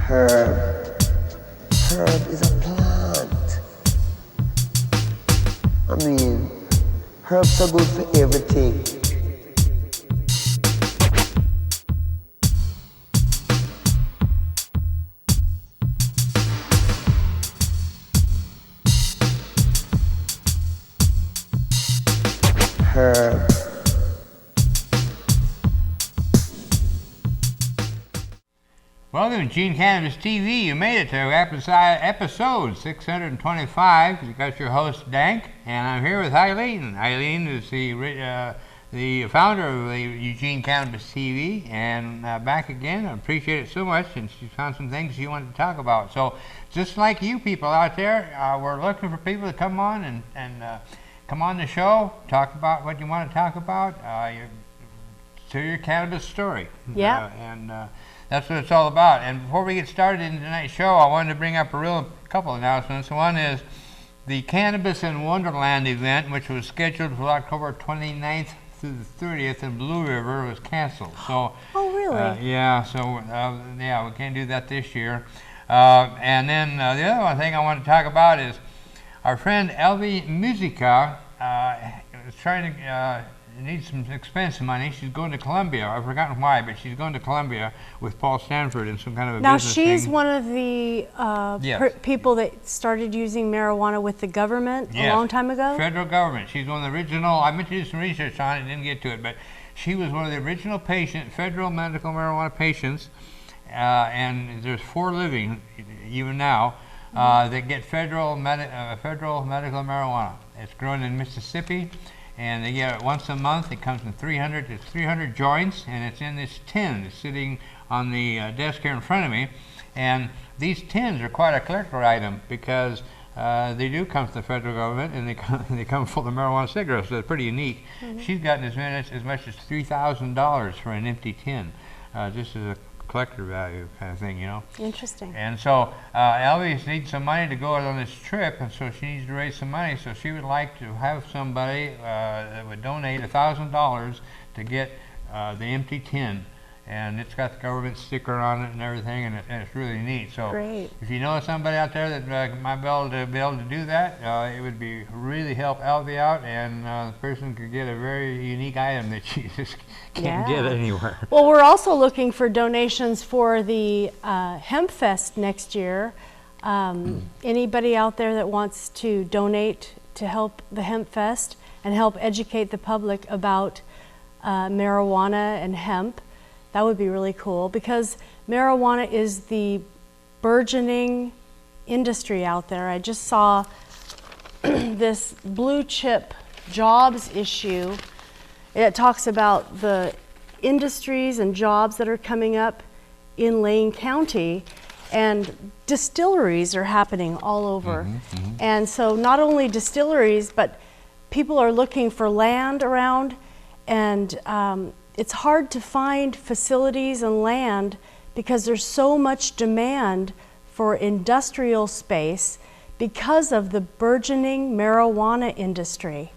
Herb. Herb is a plant. I mean, herbs are good for everything. Herb. Welcome to Eugene Cannabis TV. You made it to episode 625. You got your host DanK, and I'm here with Eileen. Eileen is the founder of the Eugene Cannabis TV, and back again. I appreciate it so much, and she found some things she wanted to talk about. So, just like you people out there, we're looking for people to come on and come on the show, talk about what you want to talk about, your cannabis story. Yeah. That's what it's all about. And before we get started in tonight's show, I wanted to bring up a couple announcements. One is the Cannabis in Wonderland event, which was scheduled for October 29th through the 30th in Blue River, was canceled. So, oh, really? We can't do that this year. And then the other one thing I want to talk about is our friend Elvie Musica is trying to needs some expense money. She's going to Colombia. I've forgotten why, but she's going to Colombia with Paul Stanford in some kind of a business thing. Now she's one of the people that started using marijuana with the government a long time ago? Federal government. She's one of the original, I meant to do some research on it, didn't get to it, but she was one of the original federal medical marijuana patients, and there's 4 living, even now, that get federal medical marijuana. It's grown in Mississippi, and they get it once a month. It comes in 300 joints, and it's in this tin. It's sitting on the desk here in front of me. And these tins are quite a collector item because they do come from the federal government, and they come full of marijuana cigarettes, so they're pretty unique. She's gotten as much as $3,000 for an empty tin, just as a collector value kind of thing, you know. Interesting. And so Elvie needs some money to go on this trip, and so she needs to raise some money. So she would like to have somebody that would donate $1,000 to get the empty tin, and it's got the government sticker on it and everything, and it's really neat. So great. If you know somebody out there that might be able to do that, it would be really help Elvie out, and the person could get a very unique item that she just can't get anywhere. Well, we're also looking for donations for the Hemp Fest next year. Anybody out there that wants to donate to help the Hemp Fest and help educate the public about marijuana and hemp, that would be really cool, because marijuana is the burgeoning industry out there. I just saw this blue chip jobs issue. It talks about the industries and jobs that are coming up in Lane County, and distilleries are happening all over. And so not only distilleries, but people are looking for land around, and it's hard to find facilities and land because there's so much demand for industrial space because of the burgeoning marijuana industry.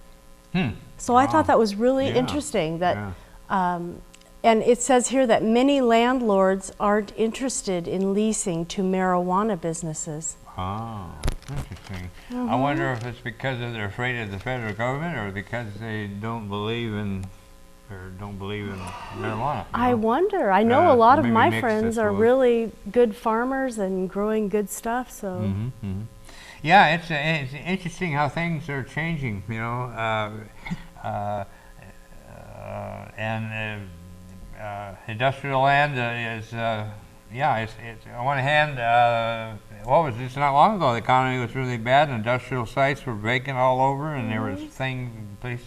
So I thought that was really interesting. That, and it says here that many landlords aren't interested in leasing to marijuana businesses. Oh, interesting. I wonder if it's because they're afraid of the federal government, or because they don't believe in marijuana. I wonder. I know a lot of my friends are really good farmers and growing good stuff. So. Yeah, it's interesting how things are changing, you know, and industrial land is, it's on one hand, what was this not long ago? The economy was really bad, and industrial sites were vacant all over, and there was places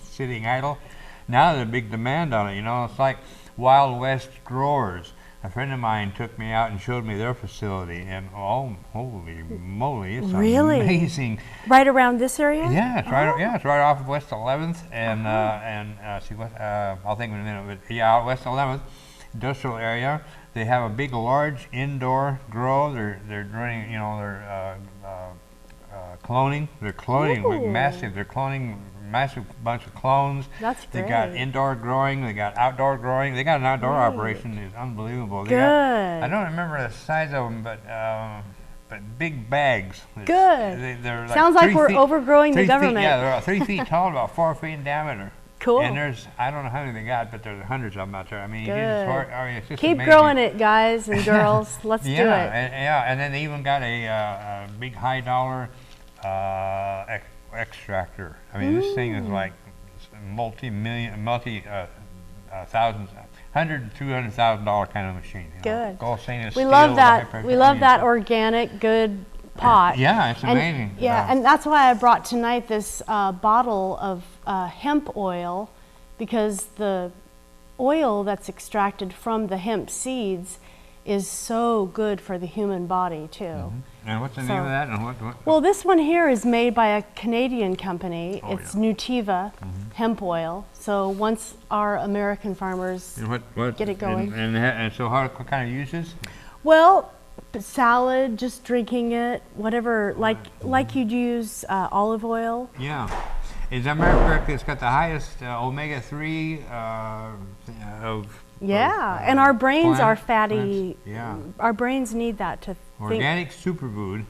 sitting idle. Now there's a big demand on it, you know. It's like Wild West growers. A friend of mine took me out and showed me their facility, and oh, holy moly, it's amazing. Right around this area? Yeah, it's right. Yeah, it's right off of West 11th, and I'll think in a minute, but yeah, out West 11th, industrial area. They have a big, large indoor grow. They're running, you know, they're cloning. They're cloning like massive. They're cloning massive bunch of clones. That's They great. got indoor growing. They got outdoor growing. They got an outdoor Great. operation. It's unbelievable. They Good. got, I don't remember the size of them, but big bags. Good. They're Sounds like we're overgrowing the 3 feet, government. yeah, they're about 3 feet tall, about 4 feet in diameter. Cool. And there's, I don't know how many they got, but there's hundreds of them out there. I mean, Good. it's just Keep amazing. growing it, guys and girls. Let's do it. And then they even got a big high dollar extractor. I mean, this thing is like thousands, $100,000-$200,000 kind of machine. Good. Gold stainless We steel, love that. high-pressure We love that ammunition. organic, good pot. Yeah, it's And- amazing. Yeah, and that's why I brought tonight this bottle of hemp oil, because the oil that's extracted from the hemp seeds is so good for the human body too. And what's the So- name of that? And what? Well, this one here is made by a Canadian company. Oh, It's yeah. Nutiva hemp oil. So once our American farmers, And what? Get it going. And so, what kind of uses? well, salad, just drinking it, whatever, like you'd use olive oil. Yeah. Is that correct? It's got the highest omega-3 of. Yeah, and our brains are plants. fatty. Yeah. Our brains need that to think. Organic superfood.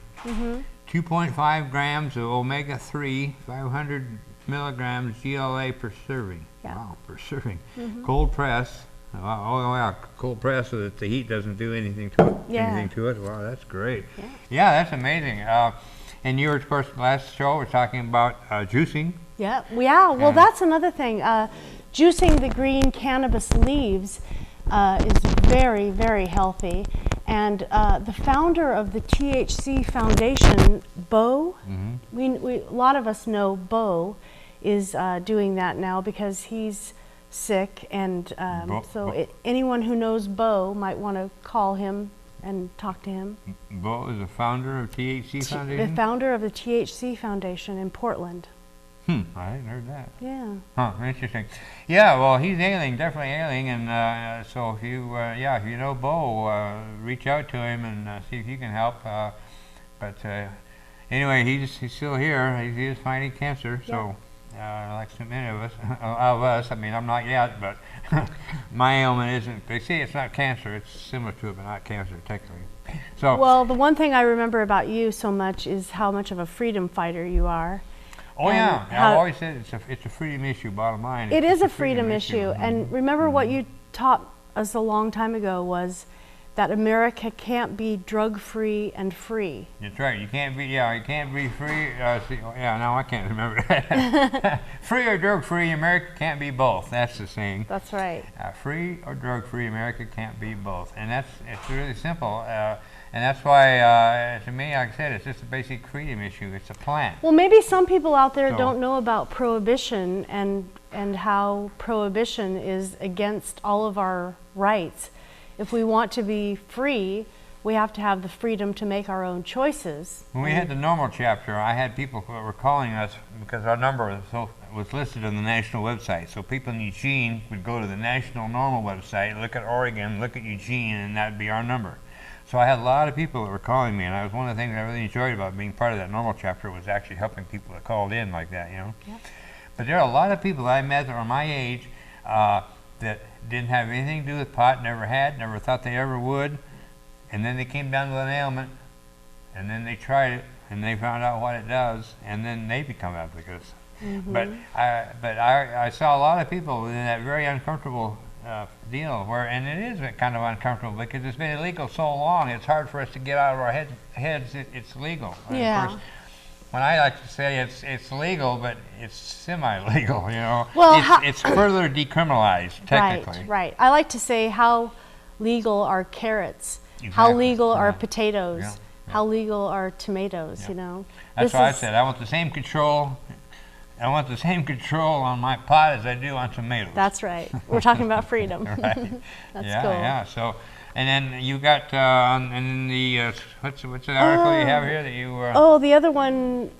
2.5 grams of omega-3, 500 milligrams GLA per serving. Yeah. Wow, per serving. Cold press. Oh yeah, cold press so that the heat doesn't do anything to it. Yeah. Anything to it. Wow, that's great. Yeah. Yeah, that's amazing. And you were, of course, last show we're talking about juicing. Yeah, well, And- that's another thing. Juicing the green cannabis leaves is very, very healthy. And the founder of the THC Foundation, Bo, a lot of us know Bo, is doing that now because he's sick. And anyone who knows Bo might want to call him and talk to him. Bo is the founder of THC The Foundation? founder of the THC Foundation in Portland. I hadn't heard that. Yeah. Huh, interesting. Yeah, well, he's ailing, definitely ailing, and so if you know Bo, reach out to him and see if you can help. But anyway, he's still here. He is fighting cancer, so like so many of us, I mean, I'm not yet, but my ailment isn't. They say it's not cancer; it's similar to it, but not cancer technically. So Well, the one thing I remember about you so much is how much of a freedom fighter you are. oh and yeah, how- I've always said it's a freedom issue. Bottom line, It it's is a freedom issue. And remember what you taught us a long time ago was that America can't be drug-free and free. That's right. You can't be. Yeah, you can't be free. No, I can't remember that. Free or drug-free, America can't be both. That's the saying. That's right. Free or drug-free, America can't be both. And it's really simple. And that's why, to me, like I said, it's just a basic freedom issue. It's a plant. Well, maybe some people out there So- don't know about prohibition and how prohibition is against all of our rights. If we want to be free, we have to have the freedom to make our own choices. When we had the normal chapter, I had people who were calling us because our number was listed on the national website. So people in Eugene would go to the national normal website, look at Oregon, look at Eugene, and that'd be our number. So I had a lot of people that were calling me, and that was one of the things I really enjoyed about being part of that normal chapter was actually helping people that called in like that, you know. Yep. But there are a lot of people that I met that were my age that didn't have anything to do with pot, never had, never thought they ever would, and then they came down to an ailment, and then they tried it, and they found out what it does, and then they become advocates. But I saw a lot of people in that very uncomfortable deal where, and it is kind of uncomfortable because it's been illegal so long, it's hard for us to get out of our heads it's legal. And Yeah. of course, when I like to say it's legal, but it's semi-legal, you know. Well, it's further decriminalized, technically. Right. I like to say how legal are carrots, how Exactly. legal are Yeah. potatoes, Yeah. how legal are tomatoes, Yeah. you know. That's This why I is- said I want the same control. I want the same control on my pot as I do on tomatoes. That's right. We're talking about freedom. right. That's yeah, cool. yeah. So, and then you got and then the what's the article you have here that you? Oh, the other one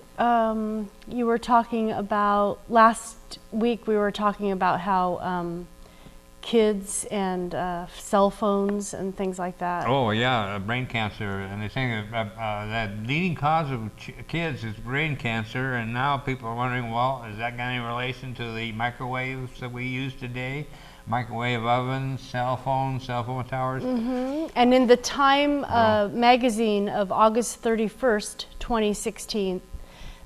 you were talking about last week. We were talking about how kids and cell phones and things like that. Oh yeah, brain cancer, and they think that leading cause of kids is brain cancer, and now people are wondering, well, is that got any relation to the microwaves that we use today? Microwave ovens, cell phone towers. And in the Time magazine of August 31st, 2016,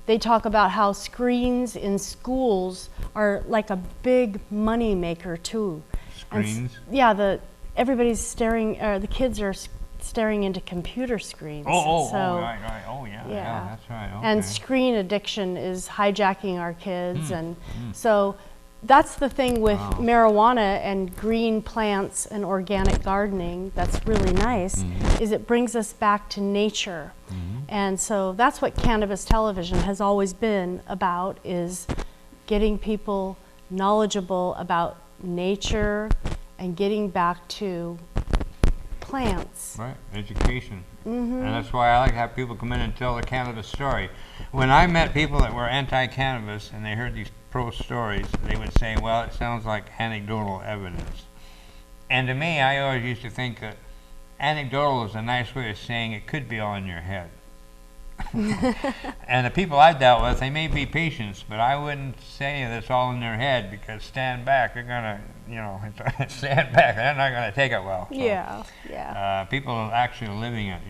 they talk about how screens in schools are like a big money maker too. Screens? Yeah, everybody's staring, the kids are staring into computer screens. Right. Oh, yeah, that's right. Okay. And screen addiction is hijacking our kids. And so that's the thing with marijuana and green plants and organic gardening that's really nice, is it brings us back to nature. And so that's what cannabis television has always been about, is getting people knowledgeable about nature and getting back to plants. Right, education. And that's why I like to have people come in and tell the cannabis story. When I met people that were anti-cannabis and they heard these pro stories, they would say, well, it sounds like anecdotal evidence. And to me, I always used to think that anecdotal is a nice way of saying it could be all in your head. And the people I've dealt with, they may be patients, but I wouldn't say that it's all in their head, because stand back, they're gonna, stand back, they're not gonna take it well. So, people are actually living it,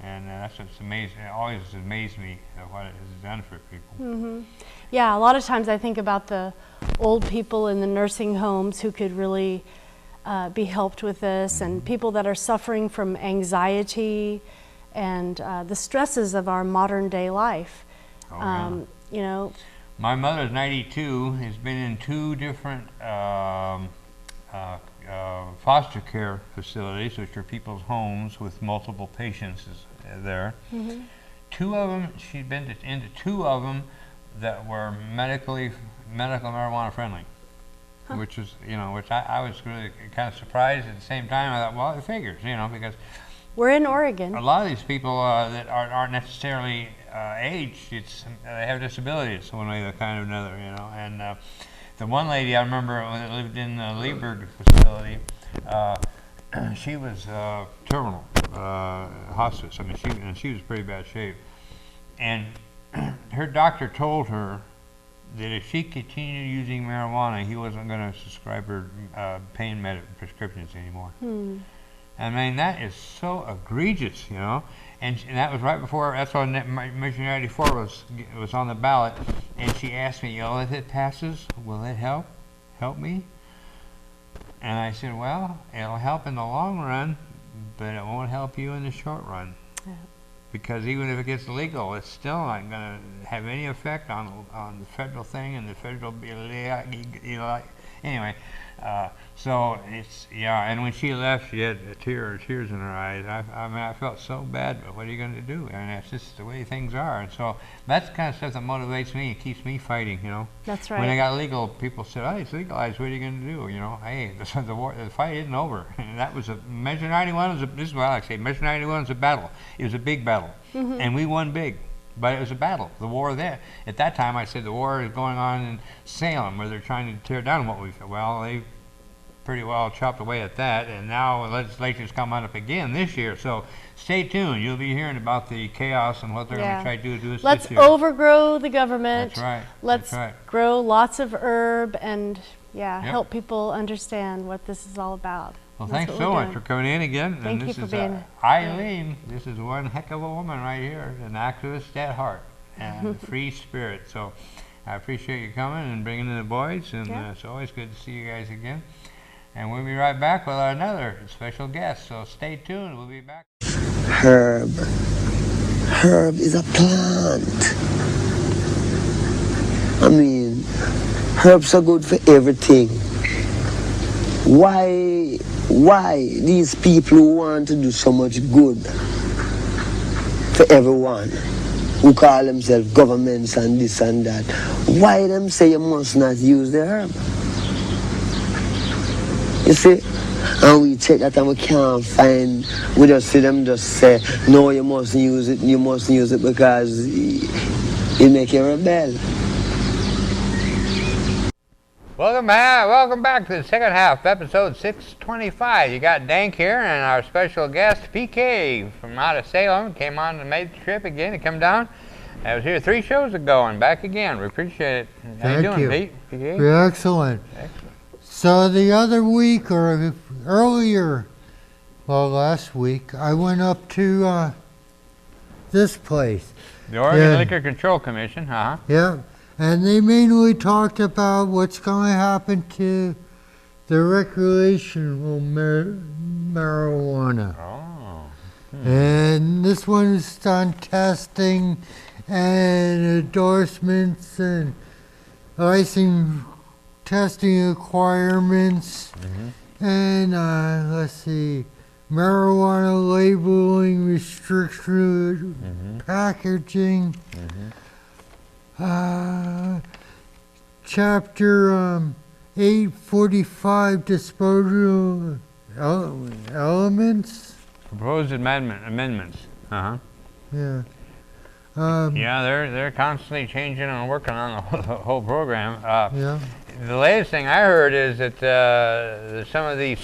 and that's what's amazing. It always amazed me what it has done for people. Yeah, a lot of times I think about the old people in the nursing homes who could really be helped with this, and people that are suffering from anxiety and the stresses of our modern day life. My mother's 92, has been in 2 different foster care facilities, which are people's homes with multiple patients there. 2 of them, she'd been into 2 of them that were medical marijuana friendly. Which is, which I was really kind of surprised. At the same time, I thought, well, it figures, because we're in Oregon. A lot of these people that aren't necessarily aged, they have disabilities one way or kind of another, And the one lady I remember that lived in the Liebberg facility, she was terminal hospice. I mean, she was in pretty bad shape, and her doctor told her that if she continued using marijuana, he wasn't going to prescribe her pain prescriptions anymore. I mean, that is so egregious, And that was right before, that's when Mission 94 was on the ballot. And she asked me, if it passes, will it help me? And I said, well, it'll help in the long run, but it won't help you in the short run. Yeah. Because even if it gets legal, it's still not going to have any effect on the federal thing and the federal, anyway. So it's, and when she left, she had tears in her eyes. I mean, I felt so bad, but what are you going to do? And that's just the way things are. And so that's the kind of stuff that motivates me and keeps me fighting, That's right. When it got legal, people said, oh, it's legalized, what are you going to do? Hey, the fight isn't over. And that was Measure 91, this is what I like to say, Measure 91 was a battle. It was a big battle. And we won big. But it was a battle. The war there. At that time, I said the war is going on in Salem, where they're trying to tear down what we've. Well, they pretty well chopped away at that, and now legislature's come on up again this year. So stay tuned. You'll be hearing about the chaos and what they're going to try to do this year. Let's overgrow the government. That's right. Let's grow lots of herb and help people understand what this is all about. Well, thanks so much for coming in again. Thank you for being here. Eileen, this is one heck of a woman right here, an activist at heart and a free spirit. So I appreciate you coming and bringing in the boys, and it's always good to see you guys again. And we'll be right back with another special guest, so stay tuned. We'll be back. Herb. Herb is a plant. I mean, herbs are good for everything. Why these people who want to do so much good for everyone, who call themselves governments and this and that, why them say you must not use the herb? You see? And we check that and we can't find, we just see them just say, no, you mustn't use it because it make you rebel. Welcome back to the second half, episode 625. You got DanK here and our special guest, Peke, from out of Salem. Came on and made the trip again to come down. I was here 3 shows ago and back again. We appreciate it. How you doing, Pete? You're excellent. So the other week, or earlier, well, last week, I went up to this place. The Oregon Liquor Control Commission, Yeah, and they mainly talked about what's going to happen to the recreational marijuana. Oh. And this one is done testing and endorsements and license testing requirements. And let's see, marijuana labeling, restriction, packaging. Chapter 845, disposal elements. Proposed amendments. Yeah. Yeah, they're constantly changing and working on the whole program. Yeah. The latest thing I heard is that some of these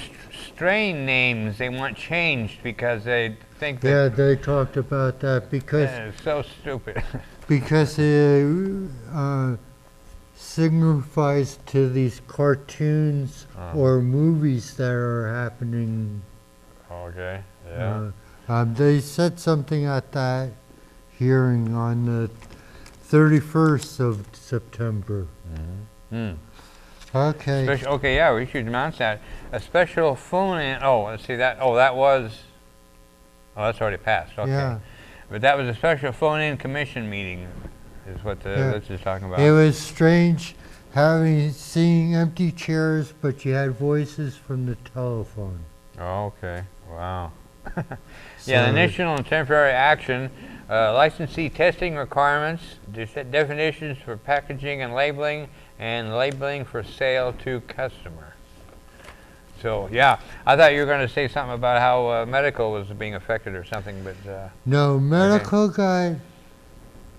strain names they want changed because they think that... Yeah, they talked about that because... It's so stupid. Because it signifies to these cartoons or movies that are happening. Okay, yeah. They said something at that hearing on the 31st of September. Okay. Okay, yeah, we should announce that. A special phone-in, let's see that, that was, that's already passed, okay. Yeah. But that was a special phone-in commission meeting, is what this is talking about. It was strange seeing empty chairs, but you had voices from the telephone. Oh, okay, wow. Yeah, the initial and temporary action, licensee testing requirements, definitions for packaging and labeling for sale to customer. So, yeah, I thought you were going to say something about how medical was being affected or something, but... No, medical got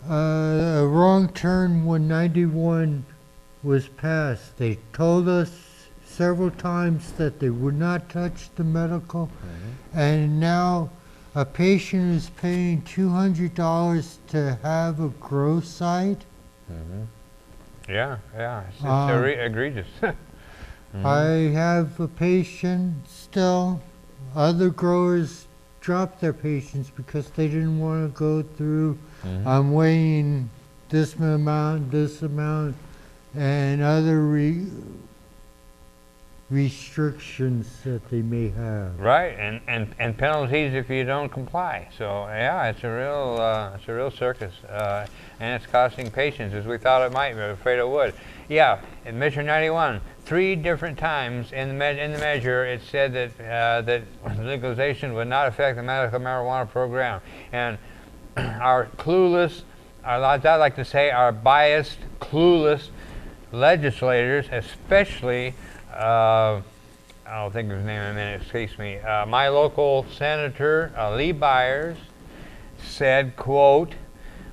a wrong turn when 91 was passed. They told us several times that they would not touch the medical, and now a patient is paying $200 to have a grow site. Yeah, it's egregious. I have a patient still. Other growers dropped their patients because they didn't want to go through, I'm weighing this amount, and other restrictions that they may have. Right, and penalties if you don't comply. So yeah, it's a real circus, and it's costing patients as we thought it might. We were afraid it would. Yeah, in Measure 91, 3 different times in the measure it said that legalization would not affect the medical marijuana program, and our clueless, I'd like to say our biased, clueless legislators, especially. I'll think of his name in a minute, escapes me. My local senator, Lee Byers, said, quote,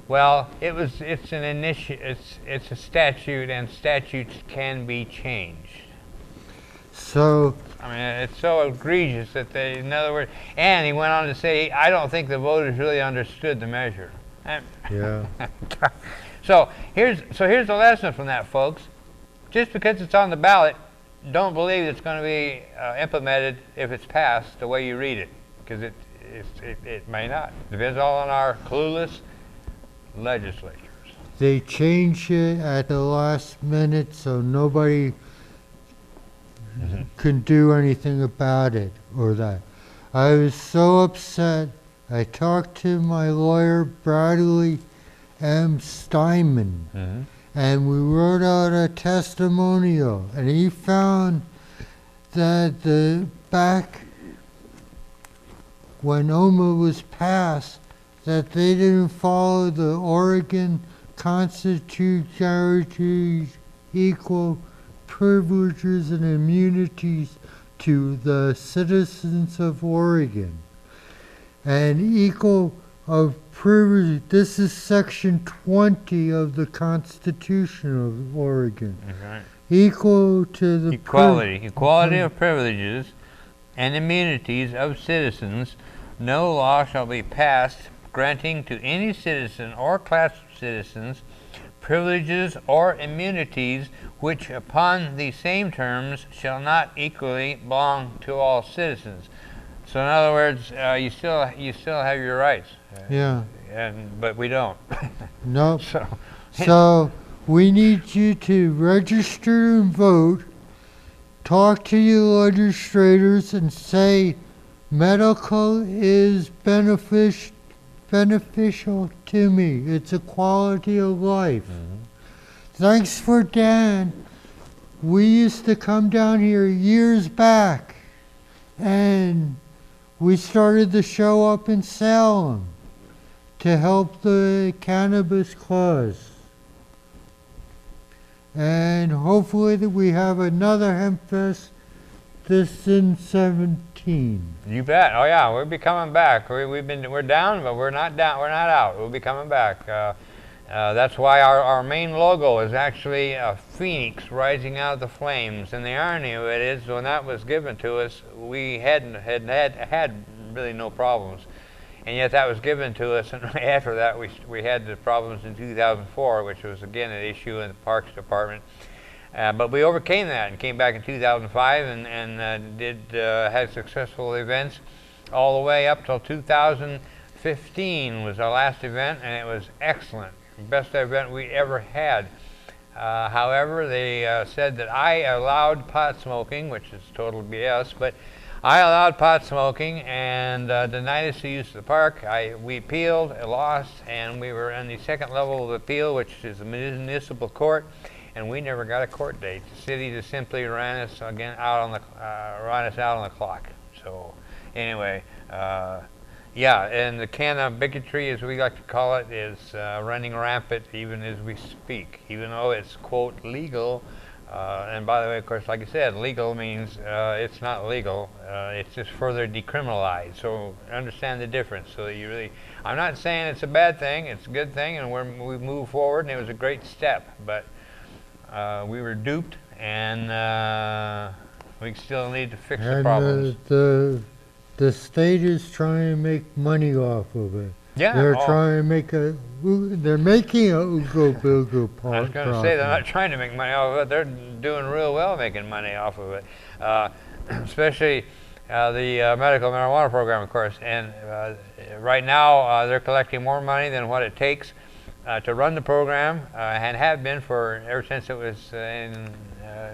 well, it's a statute and statutes can be changed. So, I mean, it's so egregious that in other words, and he went on to say, I don't think the voters really understood the measure. yeah. So here's the lesson from that, folks. Just because it's on the ballot, don't believe it's going to be implemented if it's passed the way you read it, because it may not. Depends all on our clueless legislatures. They changed it at the last minute, so nobody can do anything about it or that. I was so upset. I talked to my lawyer, Bradley M. Steinman. And we wrote out a testimonial, and he found that back when OMA was passed, that they didn't follow the Oregon Constitution guarantees equal privileges and immunities to the citizens of Oregon. And equal of privilege, this is section 20 of the Constitution of Oregon. equal to the equality of privileges and immunities of citizens. No law shall be passed granting to any citizen or class of citizens privileges or immunities which upon the same terms shall not equally belong to all citizens. So in other words, you still have your rights. Yeah. But we don't. Nope. So we need you to register and vote, talk to your legislators and say medical is beneficial to me. It's a quality of life. Thanks for Dan. We used to come down here years back and we started the show up in Salem to help the cannabis cause. And hopefully that we have another hemp fest this in 17. You bet. Oh yeah, we'll be coming back. We're down, but we're not down. We're not out. We'll be coming back. That's why our main logo is actually a phoenix rising out of the flames. And the irony of it is, when that was given to us, we had really no problems. And yet that was given to us, and after that we had the problems in 2004, which was again an issue in the Parks Department. But we overcame that and came back in 2005 and had successful events all the way up till 2015 was our last event, and it was excellent. Best event we ever had. However, they said that I allowed pot smoking, which is total BS, but I allowed pot smoking and denied us the use of the park. We appealed, lost, and we were on the second level of appeal, which is the municipal court, and we never got a court date. The city just simply ran us out on the clock. So, anyway, yeah, and the can of bigotry, as we like to call it, is running rampant even as we speak, even though it's, quote, legal. And by the way, of course, like I said, legal means it's not legal. It's just further decriminalized. So understand the difference. So that you really, I'm not saying it's a bad thing. It's a good thing, and we move forward, and it was a great step. But we were duped, and we still need to fix the problems. The state is trying to make money off of it. Yeah, they're trying to make they're making a Ooga I was going to say they're not trying to make money off of it. They're doing real well making money off of it, especially the medical marijuana program, of course. And right now they're collecting more money than what it takes to run the program, and have been for ever since it was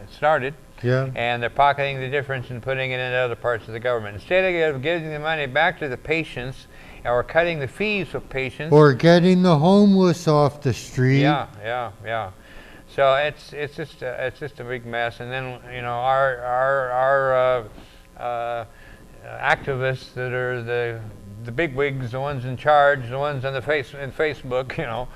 started. Yeah. And they're pocketing the difference and putting it into other parts of the government. Instead of giving the money back to the patients, or cutting the fees of patients, or getting the homeless off the street. Yeah. So it's just a big mess. And then our activists that are the bigwigs, the ones in charge, the ones on in Facebook,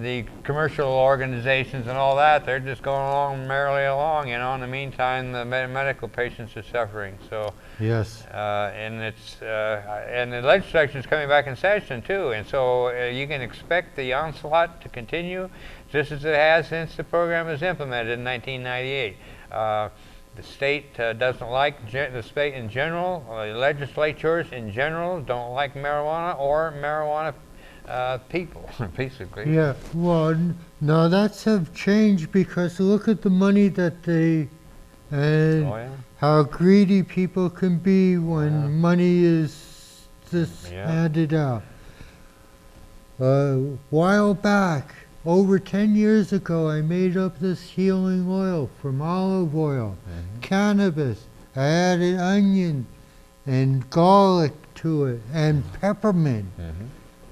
the commercial organizations and all that, they're just going along merrily along. In the meantime, the medical patients are suffering. So. Yes. And the legislature is coming back in session too, and so you can expect the onslaught to continue, just as it has since the program was implemented in 1998. The state doesn't like the state in general. Legislatures in general don't like marijuana or marijuana people, basically. Yeah. Well, no, that's have changed because look at the money that they how greedy people can be when money is just handed out. A while back, over 10 years ago, I made up this healing oil from olive oil, cannabis. I added onion and garlic to it and peppermint.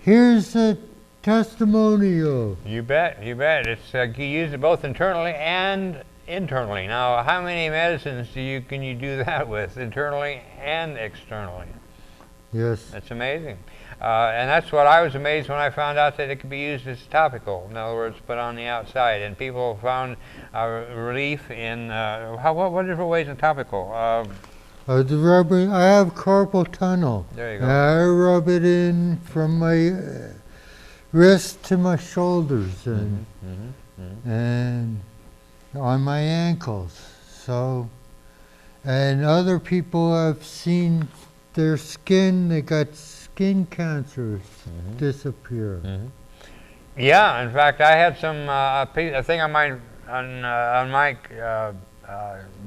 Here's a testimonial. You bet. It's you use it both internally and internally. Now, how many medicines can you do that with, internally and externally? Yes. That's amazing. And that's what I was amazed when I found out that it could be used as topical. In other words, put on the outside. And people found relief in, what different ways in topical? I have carpal tunnel. There you go. I rub it in from my wrist to my shoulders. And on my ankles. So, and other people have seen their skin, they got skin cancers disappear. Yeah, in fact, I had some a thing on my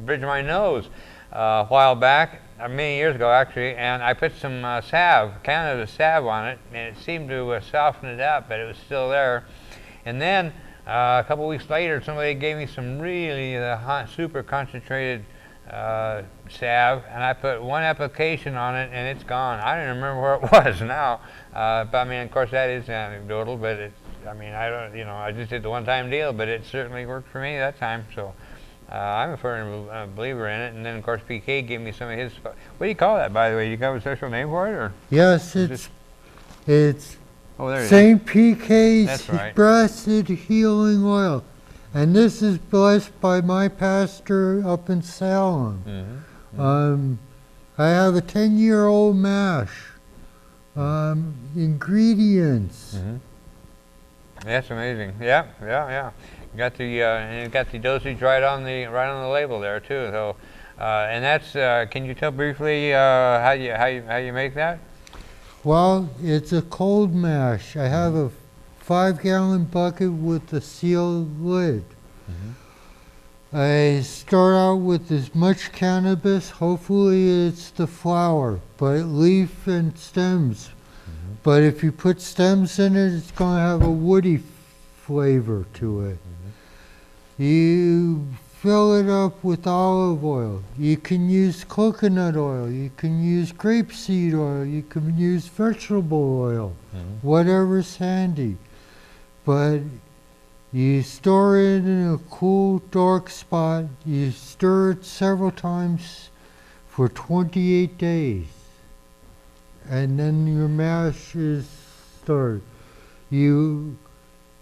bridge of my nose a while back, many years ago actually, and I put some salve, cannabis salve on it, and it seemed to soften it up, but it was still there. And then a couple weeks later, somebody gave me some really super concentrated salve, and I put one application on it, and it's gone. I don't remember where it was now, but I mean, of course, that is anecdotal, but it's, I mean, I don't, you know, I just did the one-time deal, but it certainly worked for me that time. So I'm a firm believer in it. And then, of course, Peke gave me some of his. What do you call that, by the way? You got a special name for it, or? Yes, it's oh, there it is. St. Peke's That's right. Blessed Healing Oil. And this is blessed by my pastor up in Salem. I have a 10-year-old mash. Ingredients. That's amazing. Yeah. You got the and it got the dosage right on the label there too. So, and that's. Can you tell briefly how you make that? Well, it's a cold mash. I have a 5-gallon bucket with a sealed lid. I start out with as much cannabis, hopefully it's the flower, but leaf and stems. But if you put stems in it, it's going to have a woody flavor to it. You fill it up with olive oil. You can use coconut oil. You can use grapeseed oil. You can use vegetable oil, whatever's handy. But you store it in a cool, dark spot. You stir it several times for 28 days. And then your mash is started. You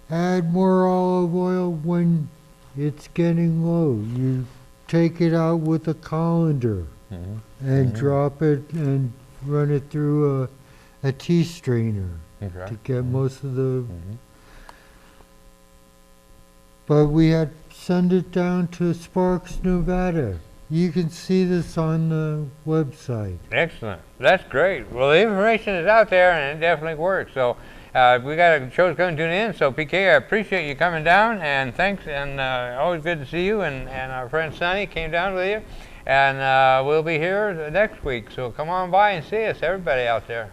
add more olive oil when it's getting low. You take it out with a colander and drop it and run it through a tea strainer to get most of the... But we had send it down to Sparks, Nevada. You can see this on the website. Excellent. That's great. Well, the information is out there, and it definitely works. So we got a show's coming to an end. So Peke, I appreciate you coming down, and thanks. And always good to see you. And our friend Sonny came down with you, and we'll be here next week. So come on by and see us, everybody out there.